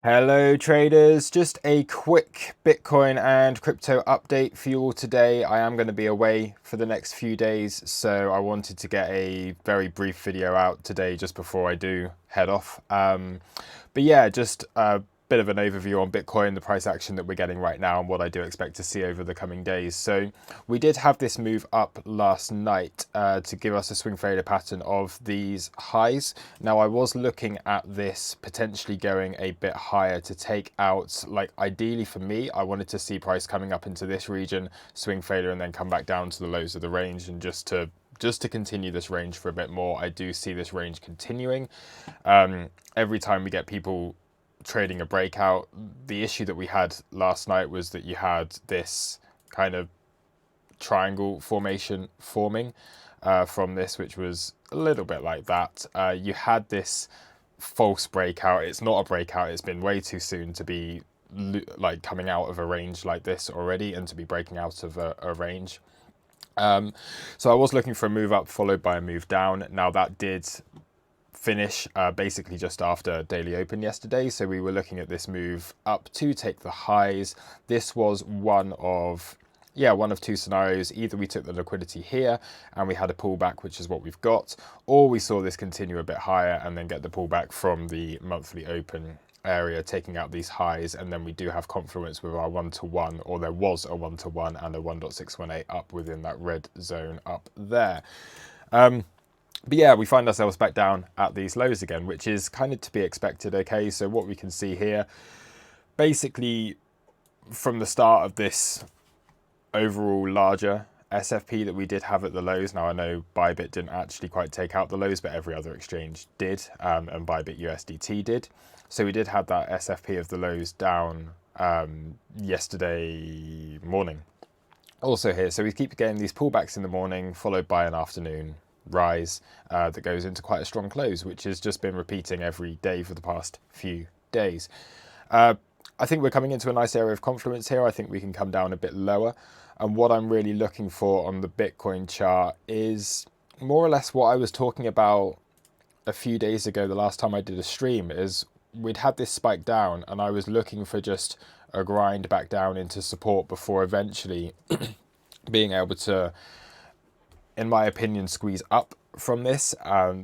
Hello traders, just a quick Bitcoin and crypto update for you all today. I am going to be away for the next few days, so I wanted to get a very brief video out today just before I do head off. But yeah, just a bit of an overview on Bitcoin, the price action that we're getting right now and what I do expect to see over the coming days. So we did have this move up last night to give us a swing failure pattern of these highs. Now I was looking at this potentially going a bit higher to take out, like ideally for me, I wanted to see price coming up into this region, swing failure, and then come back down to the lows of the range, and just to continue this range for a bit more. I do see this range continuing. Every time we get people trading a breakout, the issue that we had last night was that you had this kind of triangle formation forming from this, which was a little bit like that. You had this false breakout. It's not a breakout. It's been way too soon to be like coming out of a range like this already and to be breaking out of a range. So I was looking for a move up followed by a move down. Now that did finish basically just after daily open yesterday, so we were looking at this move up to take the highs. This was one of two scenarios. Either we took the liquidity here and we had a pullback, which is what we've got, or we saw this continue a bit higher and then get the pullback from the monthly open area, taking out these highs, and then we do have Confluence with our 1-to-1, or there was a 1-to-1 and a 1.618 up within that red zone up there. But yeah, we find ourselves back down at these lows again, which is kind of to be expected. Okay, so what we can see here, basically from the start of this overall larger SFP that we did have at the lows. Now I know Bybit didn't actually quite take out the lows, but every other exchange did, and Bybit USDT did. So we did have that SFP of the lows down yesterday morning. Also here, so we keep getting these pullbacks in the morning, followed by an afternoon rise that goes into quite a strong close, which has just been repeating every day for the past few days. I think we're coming into a nice area of confluence here. I think we can come down a bit lower. And what I'm really looking for on the Bitcoin chart is more or less what I was talking about a few days ago, the last time I did a stream, is we'd had this spike down and I was looking for just a grind back down into support before eventually being able to, in my opinion, squeeze up from this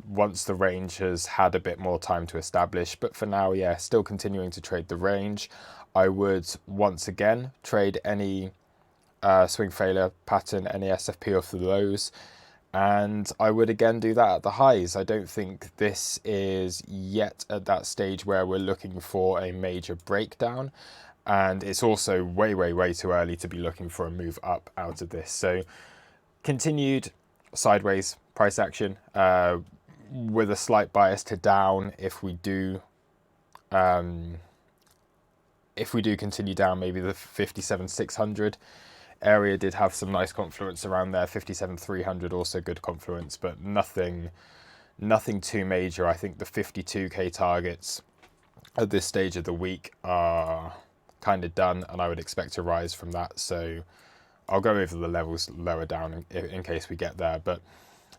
once the range has had a bit more time to establish. But for now, yeah, still continuing to trade the range. I would once again trade any swing failure pattern, any SFP off the lows, and I would again do that at the highs. I don't think this is yet at that stage where we're looking for a major breakdown, and it's also way too early to be looking for a move up out of this. So continued sideways price action with a slight bias to down if we do continue down. Maybe the 57,600 area did have some nice confluence around there. 57,300 also good confluence, but nothing too major. I think the 52k targets at this stage of the week are kind of done, and I would expect a rise from that. So I'll go over the levels lower down in case we get there. But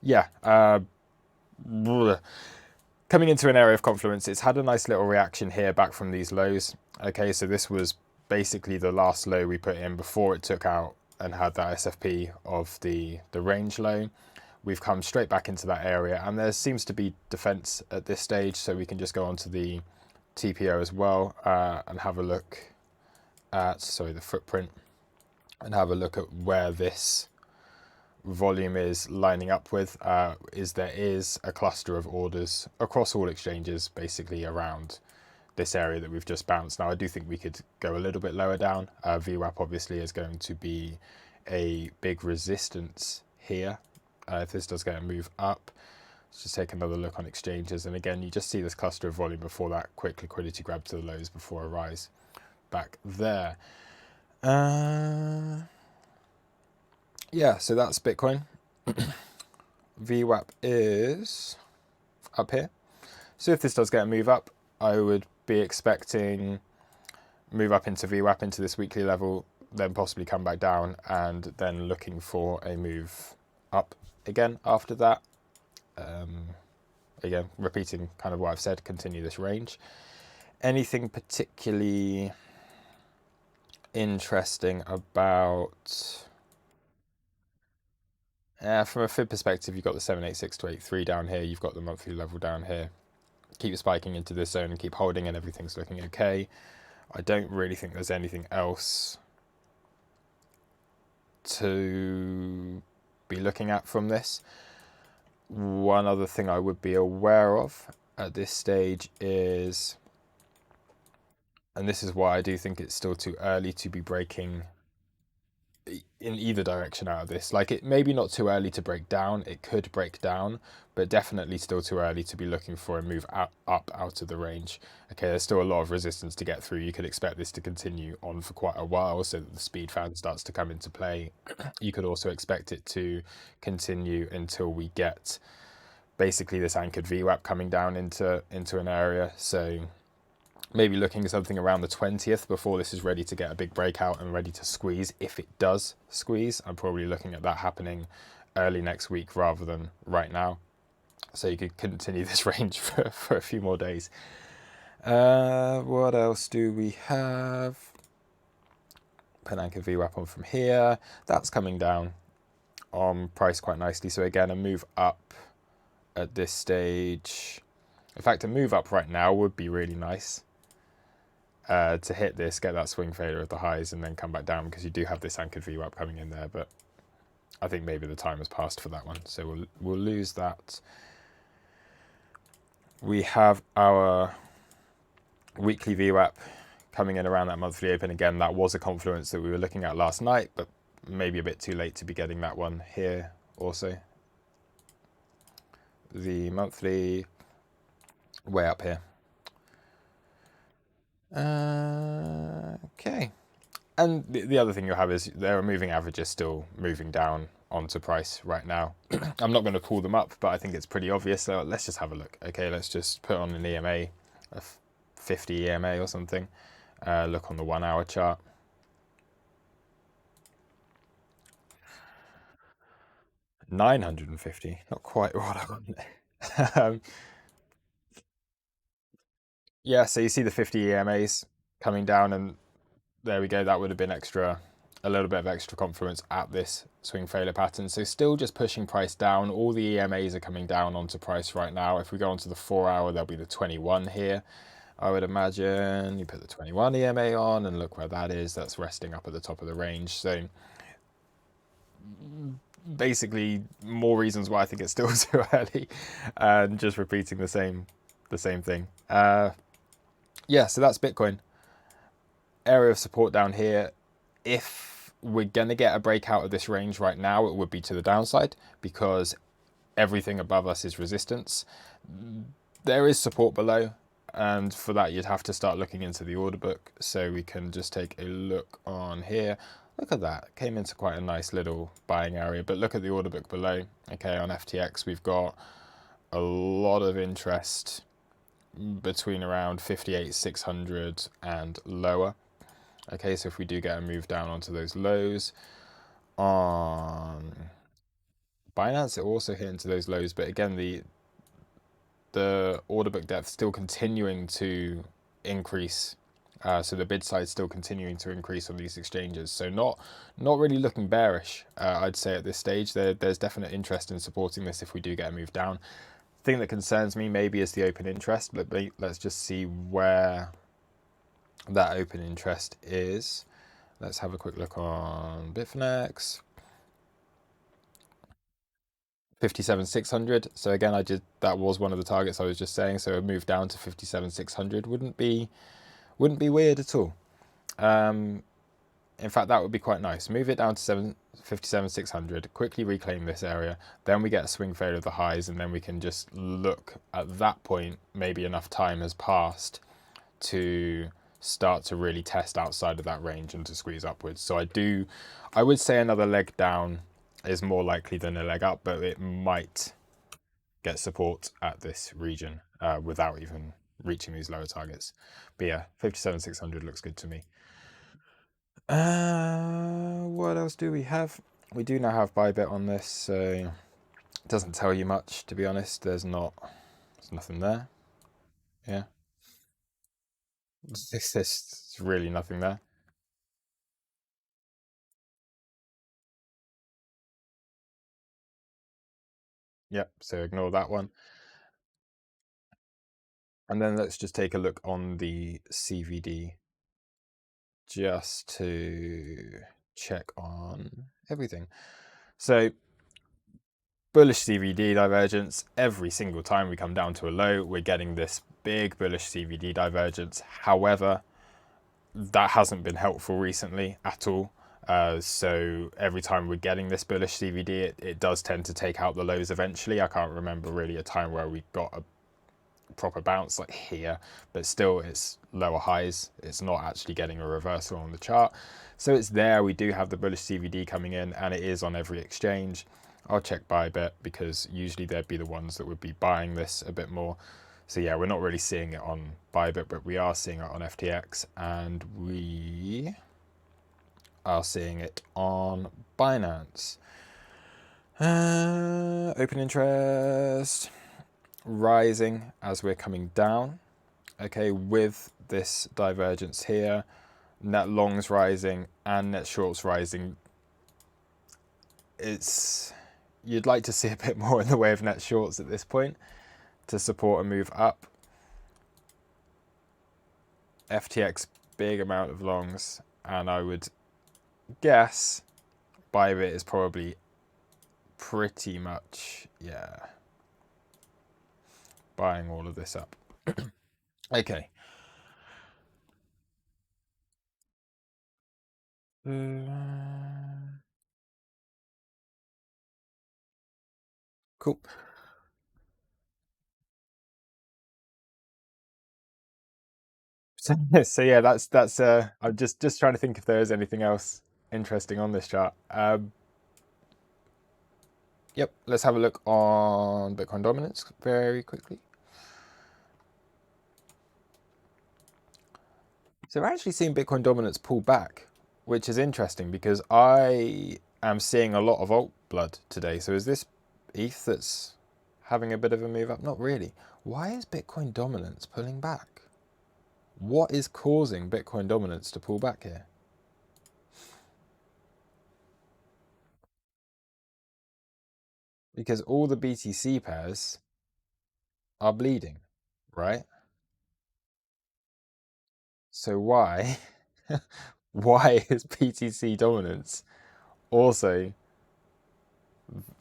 yeah, coming into an area of confluence, it's had a nice little reaction here back from these lows. Okay, so this was basically the last low we put in before it took out and had that SFP of the range low. We've come straight back into that area, and there seems to be defense at this stage, so we can just go onto the TPO as well and have a look at, the footprint, and have a look at where this volume is lining up with. There is a cluster of orders across all exchanges basically around this area that we've just bounced. Now I do think we could go a little bit lower down. VWAP obviously is going to be a big resistance here if this does get a move up. Let's just take another look on exchanges, and again you just see this cluster of volume before that quick liquidity grab to the lows before a rise back there. Yeah, so that's Bitcoin. VWAP is up here. So if this does get a move up, I would be expecting move up into VWAP into this weekly level, then possibly come back down, and then looking for a move up again after that. Again, repeating kind of what I've said, continue this range. Anything particularly interesting about... from a fib perspective, you've got the 786 to 83 down here. You've got the monthly level down here. Keep spiking into this zone and keep holding, and everything's looking okay. I don't really think there's anything else to be looking at from this. One other thing I would be aware of at this stage is, and this is why I do think it's still too early to be breaking in either direction out of this. Like, it maybe not too early to break down, it could break down, but definitely still too early to be looking for a move up out of the range. Okay, there's still a lot of resistance to get through. You could expect this to continue on for quite a while, so that the speed fan starts to come into play. You could also expect it to continue until we get basically this anchored VWAP coming down into an area. So maybe looking at something around the 20th before this is ready to get a big breakout and ready to squeeze. If it does squeeze, I'm probably looking at that happening early next week rather than right now. So you could continue this range for a few more days. What else do we have? Put anchor VWAP on from here. That's coming down on price quite nicely. So again, a move up at this stage. In fact, a move up right now would be really nice. To hit this, get that swing failure of the highs, and then come back down, because you do have this anchored VWAP coming in there. But I think maybe the time has passed for that one, so we'll lose that. We have our weekly VWAP coming in around that monthly open. Again, that was a Confluence that we were looking at last night, but maybe a bit too late to be getting that one here also. The monthly way up here. Okay. And the other thing you'll have is there are moving averages still moving down onto price right now. I'm not going to pull them up, but I think it's pretty obvious. So let's just have a look. Okay, let's just put on an EMA, a 50 EMA or something. Look on the 1 hour chart. $950, not quite what I want. Yeah, so you see the 50 EMAs coming down, and there we go. That would have been extra, a little bit of extra confluence at this swing failure pattern. So still just pushing price down. All the EMAs are coming down onto price right now. If we go onto the 4 hour, there'll be the 21 here. I would imagine you put the 21 EMA on and look where that is. That's resting up at the top of the range. So basically more reasons why I think it's still too early, and just repeating the same thing. Yeah, so that's Bitcoin. Area of support down here. If we're going to get a breakout of this range right now, it would be to the downside, because everything above us is resistance. There is support below, and for that you'd have to start looking into the order book. So we can just take a look on here. Look at that, came into quite a nice little buying area, but look at the order book below. Okay, on FTX we've got a lot of interest between around 58,600 and lower. Okay, so if we do get a move down onto those lows on Binance, it also hit into those lows, but again, the order book depth still continuing to increase. So the bid size still continuing to increase on these exchanges. So not really looking bearish, I'd say at this stage. There's definite interest in supporting this if we do get a move down. The thing that concerns me maybe is the open interest, but let's just see where that open interest is. Let's have a quick look on Bitfinex. 57,600. So again, that was one of the targets I was just saying. So a move down to 57,600 wouldn't be weird at all. In fact, that would be quite nice. Move it down to 57,600, quickly reclaim this area. Then we get a swing failure of the highs, and then we can just look at that point. Maybe enough time has passed to start to really test outside of that range and to squeeze upwards. So I would say another leg down is more likely than a leg up, but it might get support at this region without even reaching these lower targets. But yeah, 57,600 looks good to me. What else do we have? We do now have Bybit on this, so it doesn't tell you much, to be honest. There's nothing there. Yeah. There's really nothing there. Yep, so ignore that one. And then let's just take a look on the CVD just to check on everything. So bullish CVD divergence, every single time we come down to a low, we're getting this big bullish CVD divergence. However, that hasn't been helpful recently at all. So every time we're getting this bullish CVD, it does tend to take out the lows eventually. I can't remember really a time where we got a proper bounce like here, but still it's lower highs. It's not actually getting a reversal on the chart. So it's there. We do have the bullish CVD coming in, and it is on every exchange. I'll check Bybit because usually they'd be the ones that would be buying this a bit more. So yeah, we're not really seeing it on Bybit, but we are seeing it on FTX, and we are seeing it on Binance. Open interest rising as we're coming down. Okay, with this divergence here, net longs rising and net shorts rising. You'd like to see a bit more in the way of net shorts at this point to support a move up. FTX, big amount of longs, and I would guess Bybit is probably pretty much, yeah, buying all of this up. Okay. Cool. So yeah, that's I'm just trying to think if there is anything else interesting on this chart. Yep, let's have a look on Bitcoin dominance very quickly. So we're actually seeing Bitcoin dominance pull back, which is interesting because I am seeing a lot of alt blood today. So is this ETH that's having a bit of a move up? Not really. Why is Bitcoin dominance pulling back? What is causing Bitcoin dominance to pull back here? Because all the BTC pairs are bleeding, right? So why why is BTC dominance also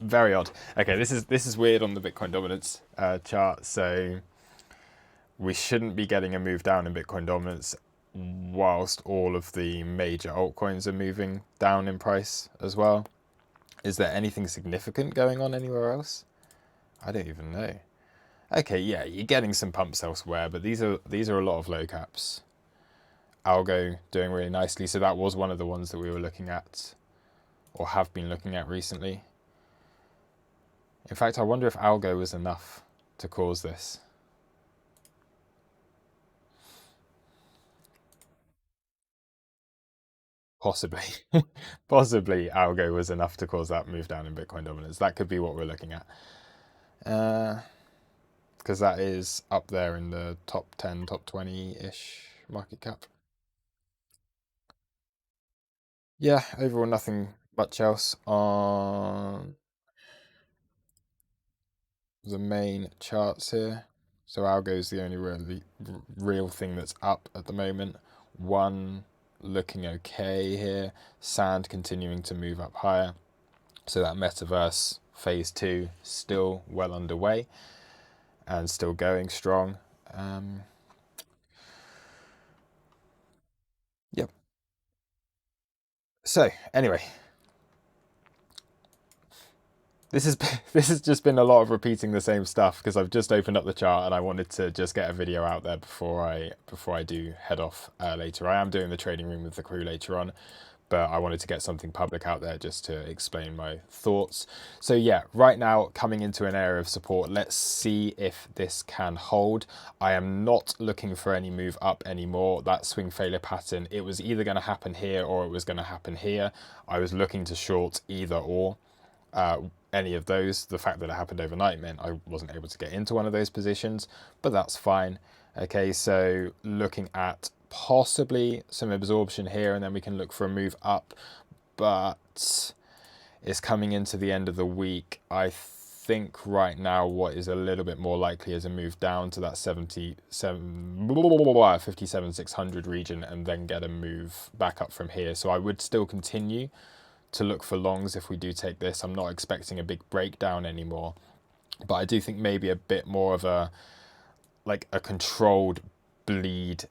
very odd? Okay, this is weird on the Bitcoin dominance chart. So we shouldn't be getting a move down in Bitcoin dominance whilst all of the major altcoins are moving down in price as well. Is there anything significant going on anywhere else? I don't even know. Okay, yeah, you're getting some pumps elsewhere, but these are a lot of low caps. Algo doing really nicely. So that was one of the ones that we were looking at or have been looking at recently. In fact, I wonder if Algo was enough to cause this. Possibly. Possibly Algo was enough to cause that move down in Bitcoin dominance. That could be what we're looking at. Because that is up there in the top 10, top 20-ish market cap. Yeah, overall nothing much else on the main charts here. So Algo is the only really real thing that's up at the moment. One looking okay here. Sand continuing to move up higher. So that metaverse phase 2 still well underway and still going strong. Yep. So anyway, this has just been a lot of repeating the same stuff because I've just opened up the chart and I wanted to just get a video out there before I do head off later. I am doing the trading room with the crew later on, but I wanted to get something public out there just to explain my thoughts. So yeah, right now coming into an area of support. Let's see if this can hold. I am not looking for any move up anymore. That swing failure pattern, it was either going to happen here or it was going to happen here. I was looking to short either or. Any of those. The fact that it happened overnight meant I wasn't able to get into one of those positions, but that's fine. Okay, so looking at possibly some absorption here, and then we can look for a move up, but it's coming into the end of the week. I think right now what is a little bit more likely is a move down to that 57,600 region, and then get a move back up from here. So I would still continue to look for longs if we do take this. I'm not expecting a big breakdown anymore, but I do think maybe a bit more of a controlled bleed,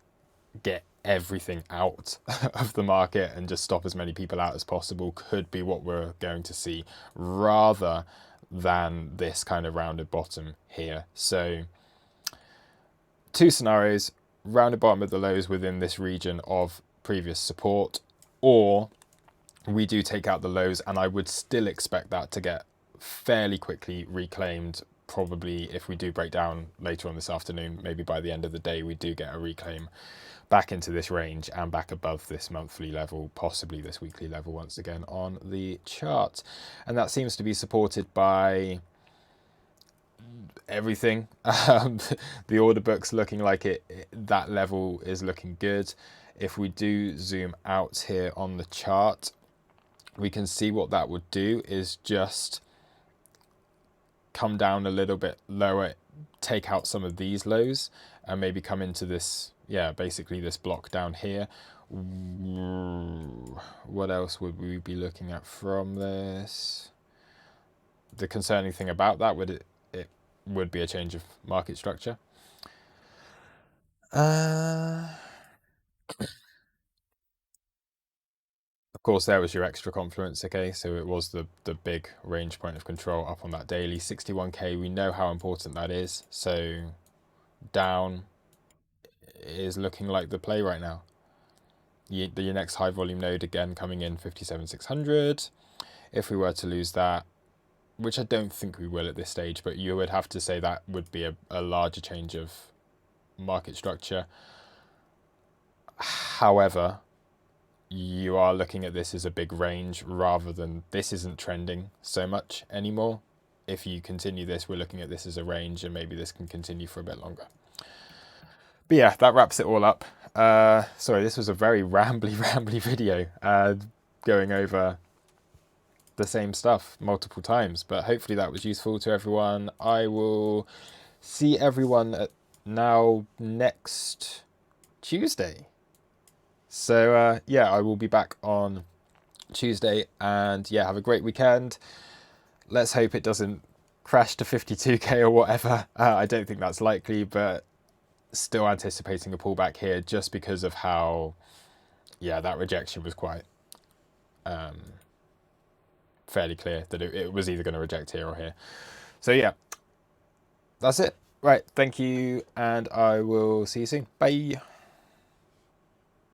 get everything out of the market and just stop as many people out as possible could be what we're going to see, rather than this kind of rounded bottom here. So two scenarios: rounded bottom of the lows within this region of previous support, or we do take out the lows, and I would still expect that to get fairly quickly reclaimed. Probably if we do break down later on this afternoon, maybe by the end of the day, we do get a reclaim back into this range and back above this monthly level, possibly this weekly level once again on the chart. And that seems to be supported by everything. The order book's looking like that level is looking good. If we do zoom out here on the chart, we can see what that would do is just come down a little bit lower, take out some of these lows, and maybe come into this, basically this block down here. What else would we be looking at from this? The concerning thing about that would it would be a change of market structure. Of course, there was your extra Confluence, okay? So it was the big range point of control up on that daily. 61k, we know how important that is. So down is looking like the play right now. Your next high volume node again coming in 57,600. If we were to lose that, which I don't think we will at this stage, but you would have to say that would be a larger change of market structure. However, you are looking at this as a big range rather than this isn't trending so much anymore. If you continue this, we're looking at this as a range, and maybe this can continue for a bit longer. But yeah, that wraps it all up. Sorry, this was a very rambly video, going over the same stuff multiple times, but hopefully that was useful to everyone. I will see everyone now next Tuesday. So I will be back on Tuesday, and have a great weekend. Let's hope it doesn't crash to 52k or whatever. I don't think that's likely, but still anticipating a pullback here just because of how that rejection was quite fairly clear that it was either going to reject here or here. So that's it. Right, thank you, and I will see you soon. Bye.